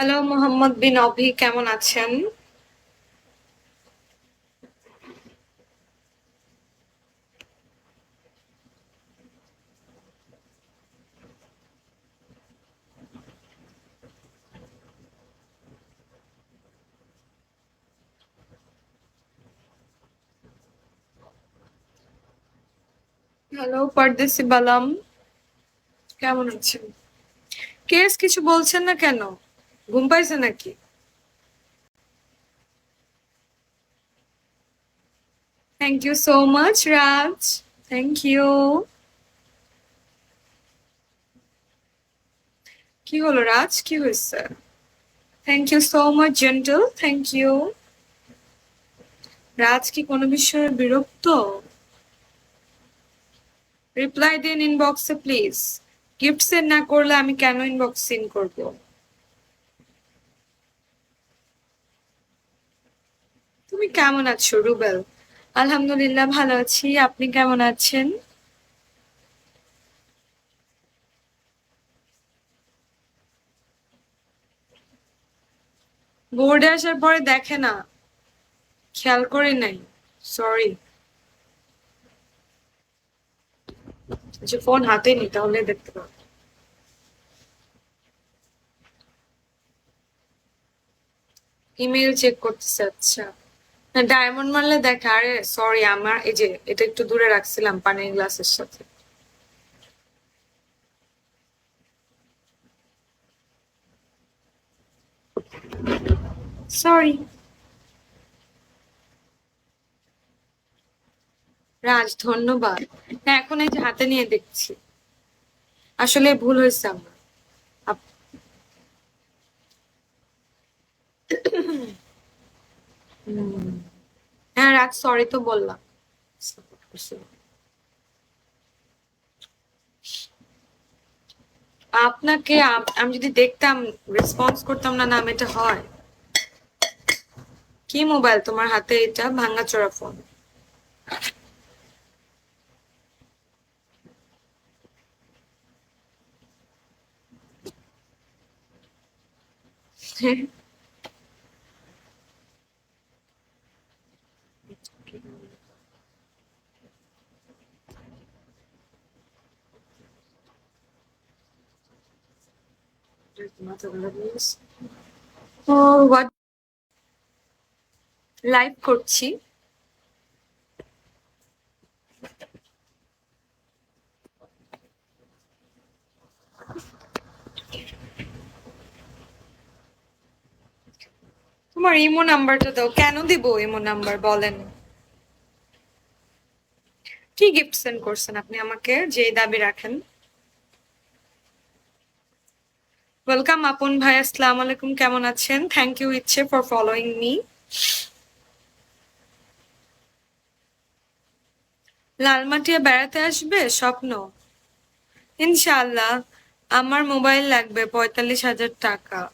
Hello Mohammad বিন অভি, কেমন আছেন? Hello পারদেসি বালাম, কেমন আছেন? কেস কিছু বলছেন না কেন? ঘুম পাইছে নাকি? Thank you so much Raj, thank you. কি হলো রাজ, কি হয়েছে? Thank you so much gentle, thank you. Raj কি কোনো বিষয়ে বিরক্ত? রিপ্লাই দিন ইনবক্সে প্লিজ। গিফট সেন্ড না করলে আমি কেন ইনবক্স সিন করব? তুমি কেমন আছো রুবেল? আলহামদুলিল্লাহ ভালো আছি, আপনি কেমন আছেন? বোর্ডে আসার পরে দেখে না, খেয়াল করি নাই, সরি। যে ফোন হাতে নি তাহলে দেখতে পাবো। ইমেল চেক করতেছে, আচ্ছা। না ডায়মন্ড মারলে দেখে। আরে সরি, আমার এই যে এটা একটু দূরে রাখছিলাম পানির গ্লাসের সাথে। সরি রাজ, ধন্যবাদ। হ্যাঁ এখন এই যে হাতে নিয়ে দেখছি, আসলে ভুল হয়েছে আমার। আপ- হুম, হ্যাঁ রাজ সরি তো বললাম। আপনাকে আমি যদি দেখতাম, রেসপন্স করতাম না, নাম এটা হয়? কি মোবাইল তোমার হাতে? এটা ভাঙাচোরা ফোন। ও হোয়াট, লাইভ করছি। তোমার ইমো নাম্বারটা দাও। কেন দিব ইমো নাম্বার বলেন? কি গিফট সেন্ড করছেন আপনি আমাকে যে এই দাবি রাখেন? ওয়েলকাম আপন ভাই, আসসালামু আলাইকুম, কেমন আছেন? থ্যাংক ইউ ইচ্ছে ফর ফলোইং মি। লালমাটিয়া বেড়াতে আসবে স্বপ্ন? ইনশাআল্লাহ। আমার মোবাইল লাগবে 45,000 টাকা।